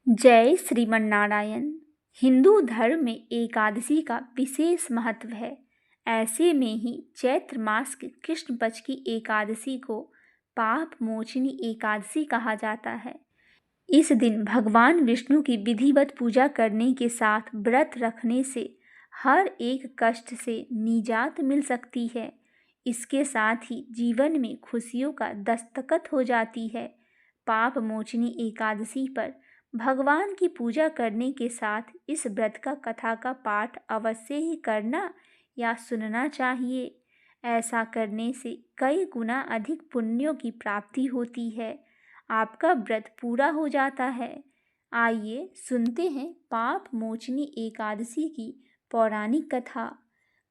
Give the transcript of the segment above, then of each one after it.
जय श्रीमन्नारायण। हिंदू धर्म में एकादशी का विशेष महत्व है। ऐसे में ही चैत्र मास के कृष्ण पक्ष की एकादशी को पाप मोचनी एकादशी कहा जाता है। इस दिन भगवान विष्णु की विधिवत पूजा करने के साथ व्रत रखने से हर एक कष्ट से निजात मिल सकती है। इसके साथ ही जीवन में खुशियों का दस्तखत हो जाती है। पाप मोचनी एकादशी पर भगवान की पूजा करने के साथ इस व्रत का कथा का पाठ अवश्य ही करना या सुनना चाहिए। ऐसा करने से कई गुना अधिक पुण्यों की प्राप्ति होती है। आपका व्रत पूरा हो जाता है। आइए सुनते हैं पाप मोचनी एकादशी की पौराणिक कथा।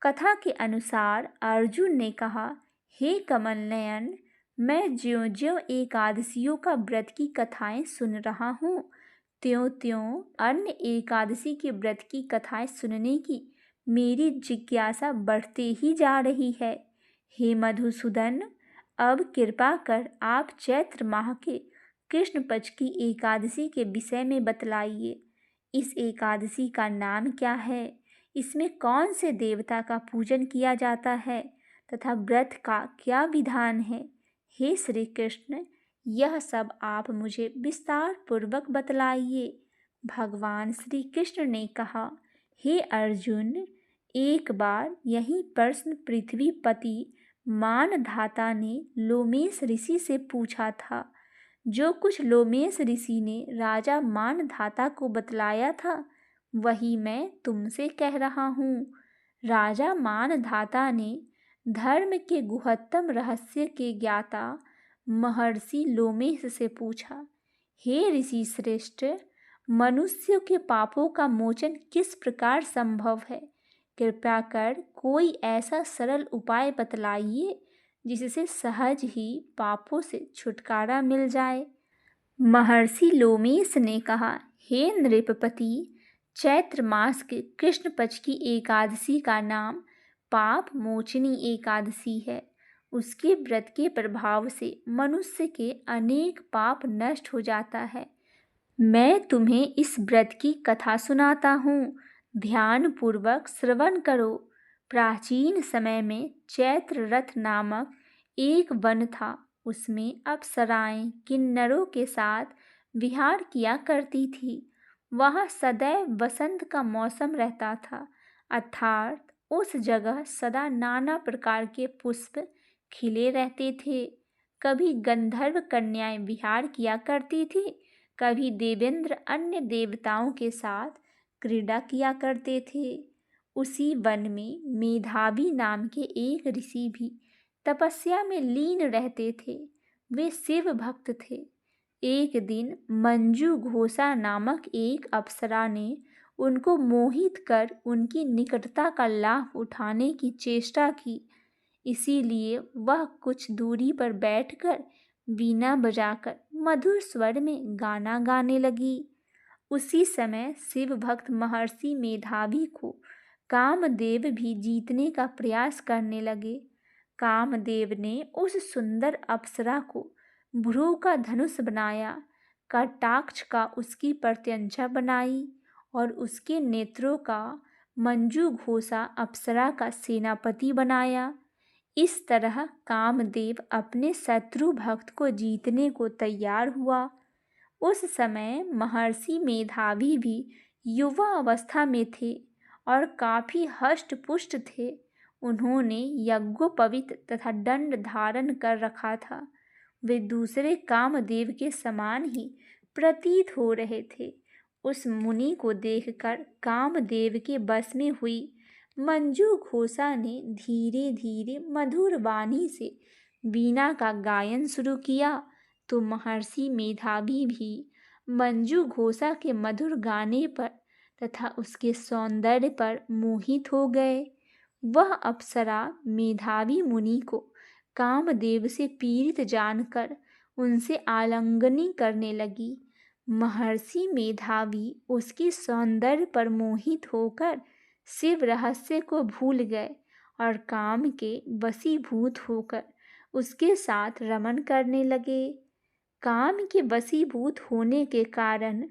कथा के अनुसार अर्जुन ने कहा, हे कमल नयन, मैं ज्यों ज्यों एकादशियों का व्रत की कथाएं सुन रहा हूँ, त्यों त्यों अन्य एकादशी के व्रत की कथाएं सुनने की मेरी जिज्ञासा बढ़ते ही जा रही है। हे मधुसूदन, अब कृपा कर आप चैत्र माह के कृष्ण पक्ष की एकादशी के विषय में बतलाइए। इस एकादशी का नाम क्या है? इसमें कौन से देवता का पूजन किया जाता है तथा व्रत का क्या विधान है? हे श्री कृष्ण, यह सब आप मुझे विस्तार पूर्वक बतलाइए। भगवान श्री कृष्ण ने कहा, हे अर्जुन, एक बार यही प्रश्न पृथ्वीपति मानधाता ने लोमेश ऋषि से पूछा था। जो कुछ लोमेश ऋषि ने राजा मानधाता को बतलाया था वही मैं तुमसे कह रहा हूँ। राजा मानधाता ने धर्म के गुहत्तम रहस्य के ज्ञाता महर्षि लोमेश से पूछा, हे ऋषि श्रेष्ठ, मनुष्य के पापों का मोचन किस प्रकार संभव है? कृपया कर कोई ऐसा सरल उपाय बतलाइए जिससे सहज ही पापों से छुटकारा मिल जाए। महर्षि लोमेश ने कहा, हे नृपपति, चैत्र मास के कृष्ण पक्ष की एकादशी का नाम पाप मोचनी एकादशी है। उसके व्रत के प्रभाव से मनुष्य के अनेक पाप नष्ट हो जाता है। मैं तुम्हें इस व्रत की कथा सुनाता हूँ, ध्यान पूर्वक श्रवण करो। प्राचीन समय में चैत्र रथ नामक एक वन था। उसमें अप्सराएं किन्नरों के साथ विहार किया करती थी। वहाँ सदैव वसंत का मौसम रहता था, अर्थात उस जगह सदा नाना प्रकार के पुष्प खिले रहते थे। कभी गंधर्व कन्याएं विहार किया करती थी, कभी देवेंद्र अन्य देवताओं के साथ क्रीड़ा किया करते थे। उसी वन में मेधावी नाम के एक ऋषि भी तपस्या में लीन रहते थे। वे शिव भक्त थे। एक दिन मंजू घोषा नामक एक अप्सरा ने उनको मोहित कर उनकी निकटता का लाभ उठाने की चेष्टा की। इसीलिए वह कुछ दूरी पर बैठकर वीणा बजाकर मधुर स्वर में गाना गाने लगी। उसी समय शिव भक्त महर्षि मेधावी को कामदेव भी जीतने का प्रयास करने लगे। कामदेव ने उस सुंदर अप्सरा को भ्रू का धनुष बनाया, कटाक्ष का उसकी प्रत्यंचा बनाई और उसके नेत्रों का मंजू घोषा अप्सरा का सेनापति बनाया। इस तरह कामदेव अपने शत्रु भक्त को जीतने को तैयार हुआ। उस समय महर्षि मेधावी भी युवा अवस्था में थे और काफी हष्ट पुष्ट थे। उन्होंने यज्ञोपवीत तथा दंड धारण कर रखा था। वे दूसरे कामदेव के समान ही प्रतीत हो रहे थे। उस मुनि को देखकर कामदेव के बस में हुई मंजू घोषा ने धीरे धीरे मधुर वाणी से वीणा का गायन शुरू किया तो महर्षि मेधावी भी मंजू घोषा के मधुर गाने पर तथा उसके सौंदर्य पर मोहित हो गए। वह अप्सरा मेधावी मुनि को कामदेव से पीड़ित जानकर उनसे आलिंगन करने लगी। महर्षि मेधावी उसके सौंदर्य पर मोहित होकर शिव रहस्य को भूल गए और काम के वशीभूत होकर उसके साथ रमन करने लगे। काम के वशीभूत होने के कारण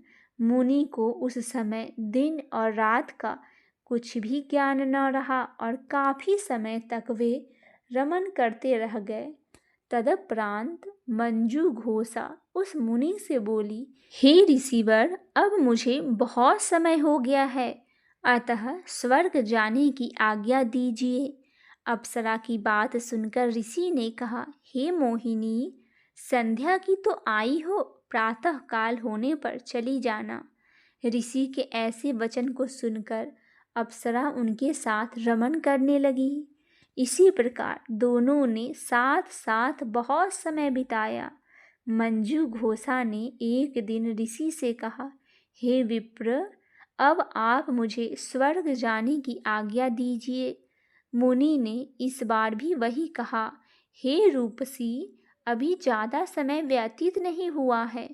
मुनि को उस समय दिन और रात का कुछ भी ज्ञान न रहा और काफी समय तक वे रमन करते रह गए। तदुपरांत मंजू घोषा उस मुनि से बोली, हे ऋषिवर, अब मुझे बहुत समय हो गया है, अतः स्वर्ग जाने की आज्ञा दीजिए। अप्सरा की बात सुनकर ऋषि ने कहा, हे मोहिनी, संध्या की तो आई हो, प्रातः काल होने पर चली जाना। ऋषि के ऐसे वचन को सुनकर अप्सरा उनके साथ रमन करने लगी। इसी प्रकार दोनों ने साथ साथ बहुत समय बिताया। मंजू घोषा ने एक दिन ऋषि से कहा, हे विप्र, अब आप मुझे स्वर्ग जाने की आज्ञा दीजिए। मुनि ने इस बार भी वही कहा, हे रूपसी, अभी ज़्यादा समय व्यतीत नहीं हुआ है,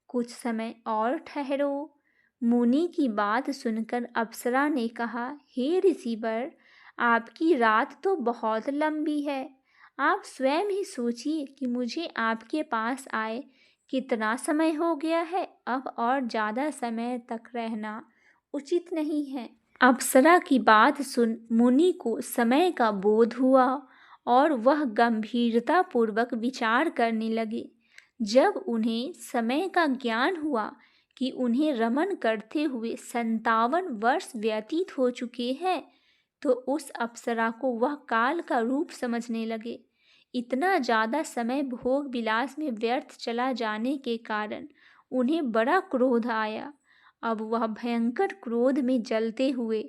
कुछ समय और ठहरो। मुनि की बात सुनकर अप्सरा ने कहा, हे ऋषिवर, आपकी रात तो बहुत लंबी है, आप स्वयं ही सोचिए कि मुझे आपके पास आए कितना समय हो गया है, अब और ज़्यादा समय तक रहना उचित नहीं है। अप्सरा की बात सुन मुनि को समय का बोध हुआ और वह गंभीरता पूर्वक विचार करने लगे। जब उन्हें समय का ज्ञान हुआ कि उन्हें रमन करते हुए 57 वर्ष व्यतीत हो चुके हैं, तो उस अप्सरा को वह काल का रूप समझने लगे। इतना ज़्यादा समय भोग विलास में व्यर्थ चला जाने के कारण उन्हें बड़ा क्रोध आया। अब वह भयंकर क्रोध में जलते हुए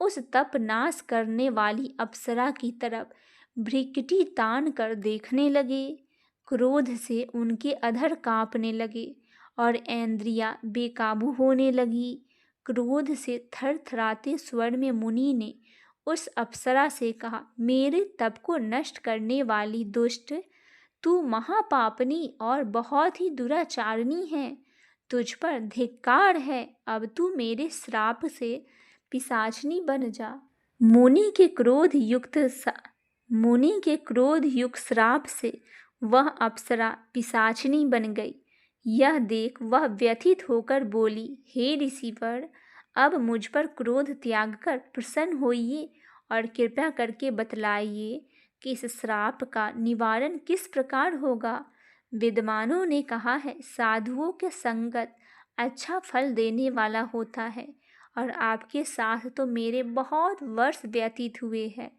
उस तप नाश करने वाली अप्सरा की तरफ भ्रिकुटी तान कर देखने लगे। क्रोध से उनके अधर कांपने लगे और इंद्रियां बेकाबू होने लगी। क्रोध से थरथराते स्वर में मुनि ने उस अप्सरा से कहा, मेरे तप को नष्ट करने वाली दुष्ट, तू महापापनी और बहुत ही दुराचारणी है। तुझ पर धिक्कार है, अब तू मेरे श्राप से पिशाचनी बन जा। मुनि के क्रोध युक्त श्राप से वह अप्सरा पिशाचनी बन गई। यह देख वह व्यथित होकर बोली, हे ऋषिवर, अब मुझ पर क्रोध त्याग कर प्रसन्न होइए और कृपया करके बतलाइए कि इस श्राप का निवारण किस प्रकार होगा। विद्वानों ने कहा है, साधुओं के संगत अच्छा फल देने वाला होता है और आपके साथ तो मेरे बहुत वर्ष व्यतीत हुए हैं,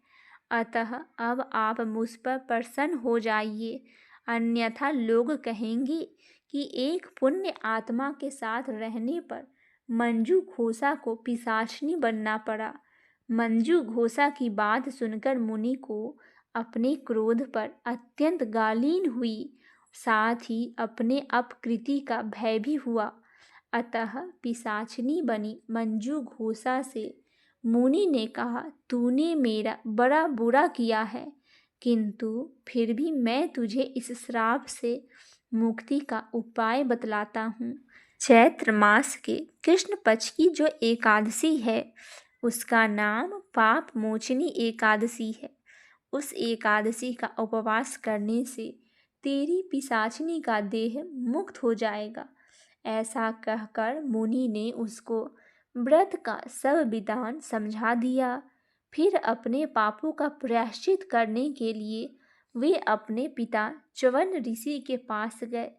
अतः अब आप मुझ पर प्रसन्न हो जाइए, अन्यथा लोग कहेंगे कि एक पुण्य आत्मा के साथ रहने पर मंजू घोषा को पिशाचनी बनना पड़ा। मंजू घोषा की बात सुनकर मुनि को अपने क्रोध पर अत्यंत गालीन हुई, साथ ही अपने अपकृति का भय भी हुआ। अतः पिशाचनी बनी मंजू घोषा से मुनि ने कहा, तूने मेरा बड़ा बुरा किया है, किंतु फिर भी मैं तुझे इस श्राप से मुक्ति का उपाय बतलाता हूँ। चैत्र मास के कृष्ण पक्ष की जो एकादशी है उसका नाम पाप मोचनी एकादशी है। उस एकादशी का उपवास करने से तेरी पिशाचनी का देह मुक्त हो जाएगा। ऐसा कहकर मुनि ने उसको व्रत का सब विधान समझा दिया। फिर अपने पापों का प्रायश्चित करने के लिए वे अपने पिता च्यवन ऋषि के पास गए।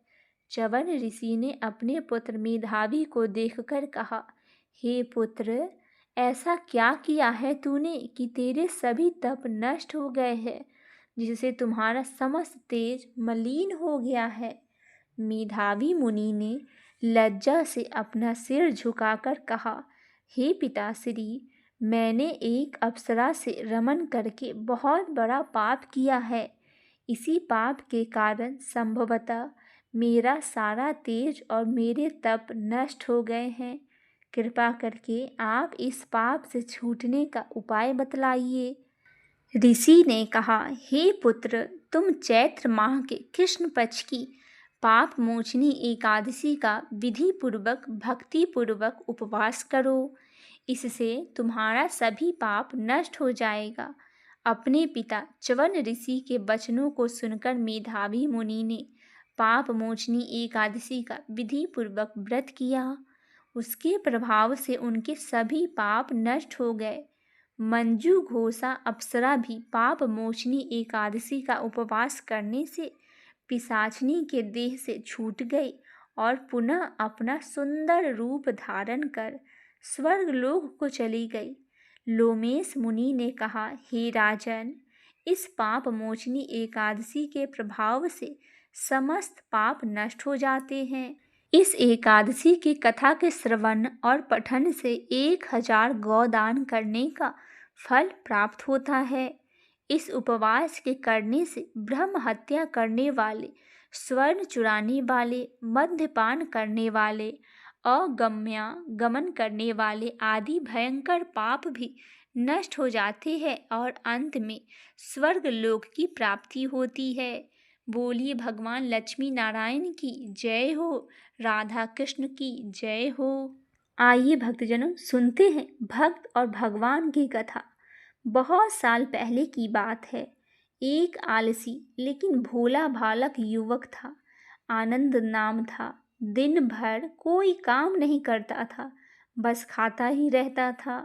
च्यवन ऋषि ने अपने पुत्र मेधावी को देखकर कहा, हे पुत्र, ऐसा क्या किया है तूने कि तेरे सभी तप नष्ट हो गए हैं, जिससे तुम्हारा समस्त तेज मलिन हो गया है। मेधावी मुनि ने लज्जा से अपना सिर झुकाकर कहा, हे पिताश्री, मैंने एक अप्सरा से रमन करके बहुत बड़ा पाप किया है। इसी पाप के कारण संभवतः मेरा सारा तेज और मेरे तप नष्ट हो गए हैं। कृपा करके आप इस पाप से छूटने का उपाय बतलाइए। ऋषि ने कहा, हे पुत्र, तुम चैत्र माह के कृष्ण पक्ष की पाप मोचनी एकादशी का विधि पूर्वक भक्ति पूर्वक उपवास करो, इससे तुम्हारा सभी पाप नष्ट हो जाएगा। अपने पिता च्यवन ऋषि के वचनों को सुनकर मेधावी मुनि ने पाप मोचनी एकादशी का विधि पूर्वक व्रत किया। उसके प्रभाव से उनके सभी पाप नष्ट हो गए। मंजू घोषा अप्सरा भी पाप मोचनी एकादशी का उपवास करने से पिशाचनी के देह से छूट गई और पुनः अपना सुंदर रूप धारण कर स्वर्गलोक को चली गई। लोमेश मुनि ने कहा, हे राजन, इस पाप मोचनी एकादशी के प्रभाव से समस्त पाप नष्ट हो जाते हैं। इस एकादशी की कथा के श्रवण और पठन से 1000 गौदान करने का फल प्राप्त होता है। इस उपवास के करने से ब्रह्म हत्या करने वाले, स्वर्ण चुराने वाले, मद्यपान करने वाले, अगम्यागमन करने वाले आदि भयंकर पाप भी नष्ट हो जाते हैं और अंत में स्वर्ग लोक की प्राप्ति होती है। बोलिए भगवान लक्ष्मी नारायण की जय हो, राधा कृष्ण की जय हो। आइए भक्तजनों, सुनते हैं भक्त और भगवान की कथा। बहुत साल पहले की बात है। एक आलसी लेकिन भोला भालक युवक था। आनंद नाम था। दिन भर कोई काम नहीं करता था, बस खाता ही रहता था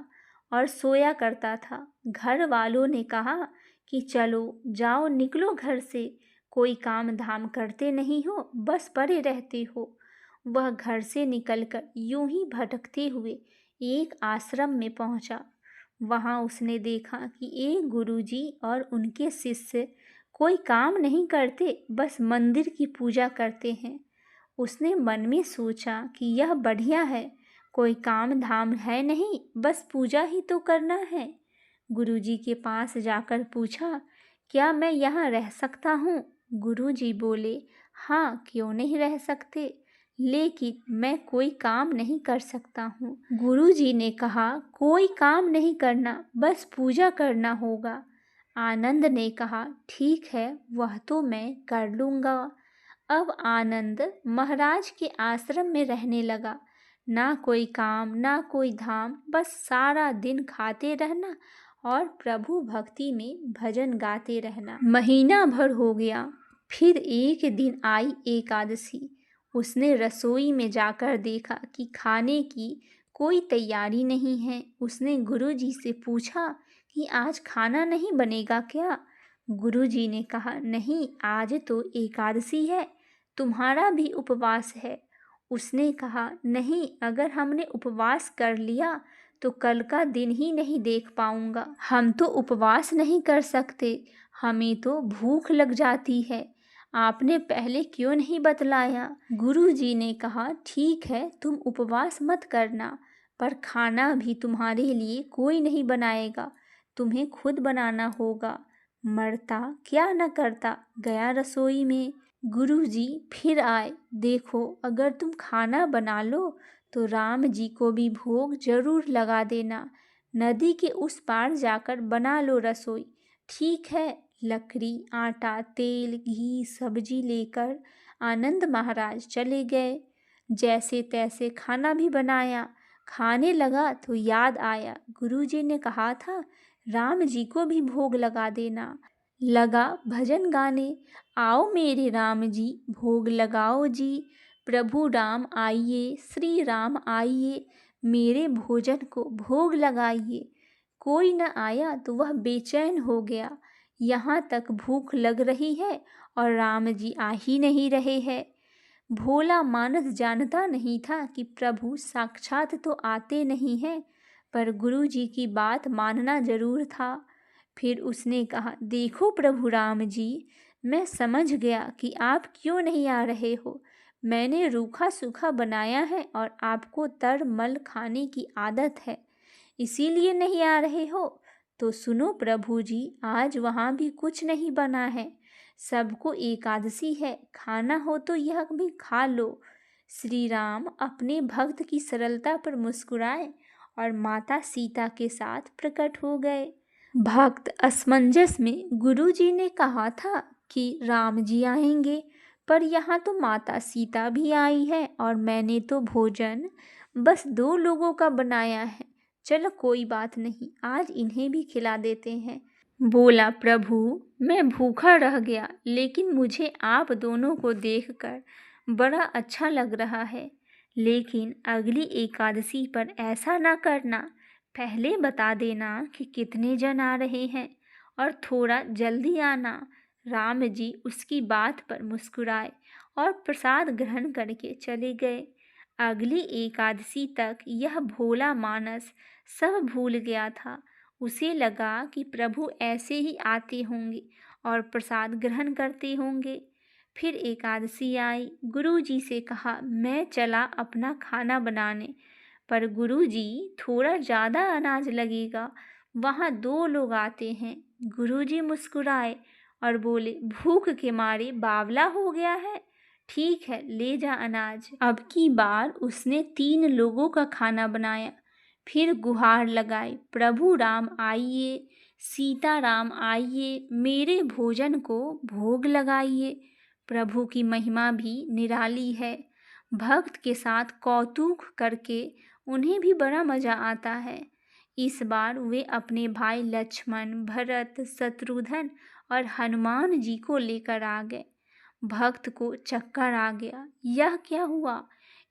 और सोया करता था। घर वालों ने कहा कि चलो जाओ, निकलो घर से, कोई काम धाम करते नहीं हो, बस पड़े रहते हो। वह घर से निकलकर यूं ही भटकते हुए एक आश्रम में पहुंचा। वहां उसने देखा कि एक गुरुजी और उनके शिष्य कोई काम नहीं करते, बस मंदिर की पूजा करते हैं। उसने मन में सोचा कि यह बढ़िया है, कोई काम धाम है नहीं, बस पूजा ही तो करना है। गुरुजी के पास जाकर पूछा, क्या मैं यहाँ रह सकता हूँ? गुरुजी बोले, हाँ, क्यों नहीं रह सकते, लेकिन मैं कोई काम नहीं कर सकता हूँ। गुरुजी ने कहा, कोई काम नहीं करना, बस पूजा करना होगा। आनंद ने कहा, ठीक है, वह तो मैं कर लूँगा। अब आनंद महाराज के आश्रम में रहने लगा। ना कोई काम, ना कोई धाम, बस सारा दिन खाते रहना और प्रभु भक्ति में भजन गाते रहना। महीना भर हो गया। फिर एक दिन आई एकादशी। उसने रसोई में जाकर देखा कि खाने की कोई तैयारी नहीं है। उसने गुरुजी से पूछा कि आज खाना नहीं बनेगा क्या? गुरुजी ने कहा, नहीं, आज तो एकादशी है, तुम्हारा भी उपवास है। उसने कहा, नहीं, अगर हमने उपवास कर लिया तो कल का दिन ही नहीं देख पाऊंगा। हम तो उपवास नहीं कर सकते, हमें तो भूख लग जाती है। आपने पहले क्यों नहीं बतलाया? गुरुजी ने कहा, ठीक है, तुम उपवास मत करना, पर खाना भी तुम्हारे लिए कोई नहीं बनाएगा, तुम्हें खुद बनाना होगा। मरता क्या न करता, गया रसोई में। गुरुजी फिर आए, देखो, अगर तुम खाना बना लो तो राम जी को भी भोग जरूर लगा देना। नदी के उस पार जाकर बना लो रसोई। ठीक है। लकड़ी, आटा, तेल, घी, सब्जी लेकर आनंद महाराज चले गए। जैसे तैसे खाना भी बनाया। खाने लगा तो याद आया, गुरुजी ने कहा था राम जी को भी भोग लगा देना। लगा भजन गाने, आओ मेरे राम जी, भोग लगाओ जी। प्रभु राम आइए, श्री राम आइए, मेरे भोजन को भोग लगाइए। कोई न आया तो वह बेचैन हो गया। यहाँ तक भूख लग रही है और राम जी आ ही नहीं रहे हैं। भोला मानस जानता नहीं था कि प्रभु साक्षात तो आते नहीं हैं, पर गुरु जी की बात मानना जरूर था। फिर उसने कहा, देखो प्रभु राम जी, मैं समझ गया कि आप क्यों नहीं आ रहे हो। मैंने रूखा सूखा बनाया है और आपको तर मल खाने की आदत है, इसीलिए नहीं आ रहे हो। तो सुनो प्रभु जी, आज वहाँ भी कुछ नहीं बना है, सबको एकादशी है, खाना हो तो यह भी खा लो। श्री राम अपने भक्त की सरलता पर मुस्कुराए और माता सीता के साथ प्रकट हो गए। भक्त असमंजस में गुरुजी ने कहा था कि राम जी आएंगे, पर यहाँ तो माता सीता भी आई है और मैंने तो भोजन बस 2 लोगों का बनाया है। चलो कोई बात नहीं, आज इन्हें भी खिला देते हैं। बोला, प्रभु मैं भूखा रह गया, लेकिन मुझे आप दोनों को देखकर बड़ा अच्छा लग रहा है। लेकिन अगली एकादशी पर ऐसा ना करना। पहले बता देना कि कितने जन आ रहे हैं और थोड़ा जल्दी आना। राम जी उसकी बात पर मुस्कुराए और प्रसाद ग्रहण करके चले गए। अगली एकादशी तक यह भोला मानस सब भूल गया था। उसे लगा कि प्रभु ऐसे ही आते होंगे और प्रसाद ग्रहण करते होंगे। फिर एकादशी आई। गुरुजी से कहा, मैं चला अपना खाना बनाने। पर गुरुजी, थोड़ा ज़्यादा अनाज लगेगा, वहाँ 2 लोग आते हैं। गुरुजी मुस्कुराए और बोले, भूख के मारे बावला हो गया है। ठीक है, ले जा अनाज। अब की बार उसने 3 लोगों का खाना बनाया। फिर गुहार लगाई, प्रभु राम आइए, सीता राम आइए, मेरे भोजन को भोग लगाइए। प्रभु की महिमा भी निराली है। भक्त के साथ कौतूक करके उन्हें भी बड़ा मज़ा आता है। इस बार वे अपने भाई लक्ष्मण, भरत, शत्रुघ्न और हनुमान जी को लेकर आ गए। भक्त को चक्कर आ गया। यह क्या हुआ?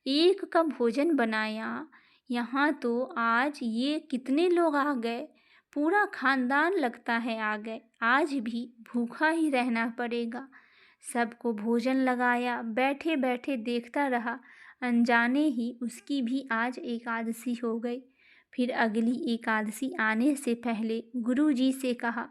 एक का भोजन बनाया, यहाँ तो आज ये कितने लोग आ गए? पूरा खानदान लगता है आ गए। आज भी भूखा ही रहना पड़ेगा। सबको भोजन लगाया, बैठे बैठे देखता रहा। अनजाने ही उसकी भी आज एकादशी हो गई। फिर अगली एकादशी आने से पहले गुरुजी से कहा,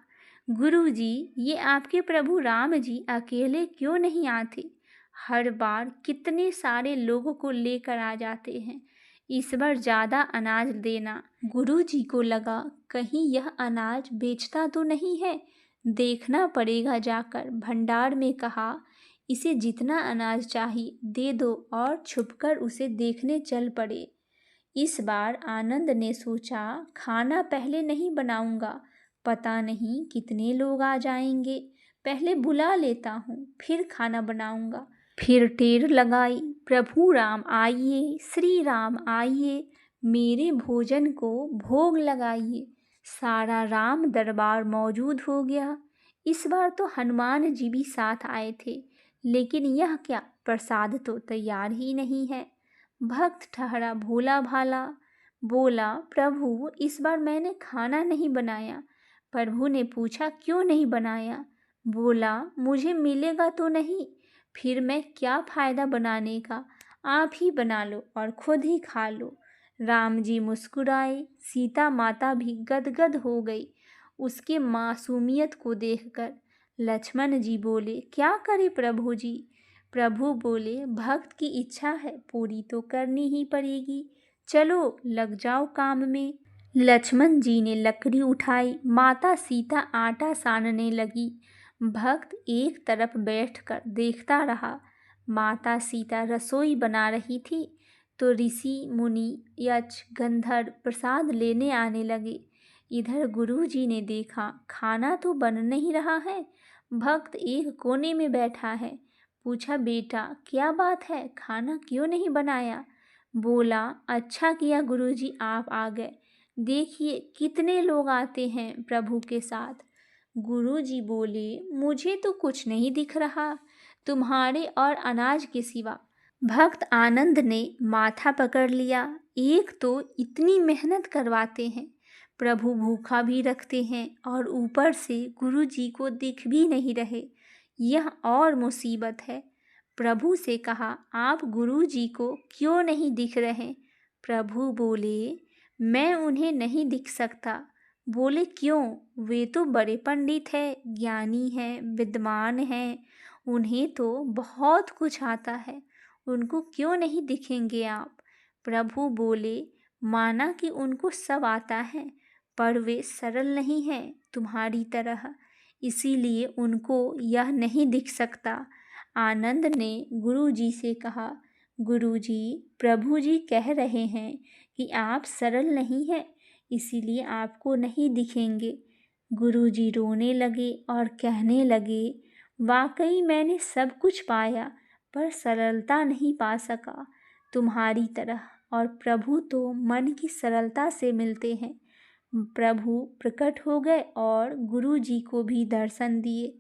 गुरुजी, ये आपके प्रभु राम जी अकेले क्यों नहीं आते? हर बार कितने सारे लोगों को लेकर आ जाते हैं। इस बार ज़्यादा अनाज देना। गुरुजी को लगा कहीं यह अनाज बेचता तो नहीं है, देखना पड़ेगा जाकर। भंडार में कहा, इसे जितना अनाज चाहिए दे दो और छुपकर उसे देखने चल पड़े। इस बार आनंद ने सोचा, खाना पहले नहीं बनाऊंगा, पता नहीं कितने लोग आ जाएंगे। पहले बुला लेता हूँ, फिर खाना बनाऊंगा। फिर टेर लगाई, प्रभु राम आइए, श्री राम आइए, मेरे भोजन को भोग लगाइए। सारा राम दरबार मौजूद हो गया। इस बार तो हनुमान जी भी साथ आए थे, लेकिन यह क्या, प्रसाद तो तैयार ही नहीं है। भक्त ठहरा भोला भाला, बोला, प्रभु इस बार मैंने खाना नहीं बनाया। प्रभु ने पूछा, क्यों नहीं बनाया? बोला, मुझे मिलेगा तो नहीं, फिर मैं क्या फ़ायदा बनाने का, आप ही बना लो और खुद ही खा लो। राम जी मुस्कुराए। सीता माता भी गदगद हो गई उसके मासूमियत को देखकर। लक्ष्मण जी बोले, क्या करे प्रभु जी? प्रभु बोले, भक्त की इच्छा है, पूरी तो करनी ही पड़ेगी, चलो लग जाओ काम में। लक्ष्मण जी ने लकड़ी उठाई, माता सीता आटा सानने लगी। भक्त एक तरफ बैठकर देखता रहा। माता सीता रसोई बना रही थी तो ऋषि मुनि यक्ष गंधर्व प्रसाद लेने आने लगे। इधर गुरुजी ने देखा खाना तो बन नहीं रहा है। भक्त एक कोने में बैठा है। पूछा, बेटा क्या बात है, खाना क्यों नहीं बनाया? बोला, अच्छा किया गुरुजी आप आ गए, देखिए कितने लोग आते हैं प्रभु के साथ। गुरुजी बोले, मुझे तो कुछ नहीं दिख रहा तुम्हारे और अनाज के सिवा। भक्त आनंद ने माथा पकड़ लिया। एक तो इतनी मेहनत करवाते हैं, प्रभु भूखा भी रखते हैं और ऊपर से गुरुजी को दिख भी नहीं रहे, यह और मुसीबत है। प्रभु से कहा, आप गुरुजी को क्यों नहीं दिख रहे? प्रभु बोले, मैं उन्हें नहीं दिख सकता। बोले, क्यों? वे तो बड़े पंडित हैं, ज्ञानी हैं, विद्वान हैं, उन्हें तो बहुत कुछ आता है, उनको क्यों नहीं दिखेंगे आप? प्रभु बोले, माना कि उनको सब आता है, पर वे सरल नहीं हैं तुम्हारी तरह, इसीलिए उनको यह नहीं दिख सकता। आनंद ने गुरुजी से कहा, गुरुजी, प्रभु जी कह रहे हैं कि आप सरल नहीं हैं, इसीलिए आपको नहीं दिखेंगे। गुरुजी रोने लगे और कहने लगे, वाकई मैंने सब कुछ पाया पर सरलता नहीं पा सका तुम्हारी तरह, और प्रभु तो मन की सरलता से मिलते हैं। प्रभु प्रकट हो गए और गुरुजी को भी दर्शन दिए।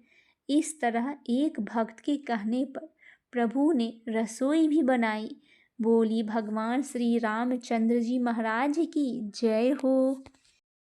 इस तरह एक भक्त के कहने पर प्रभु ने रसोई भी बनाई। बोली भगवान श्री रामचंद्र जी महाराज की जय हो।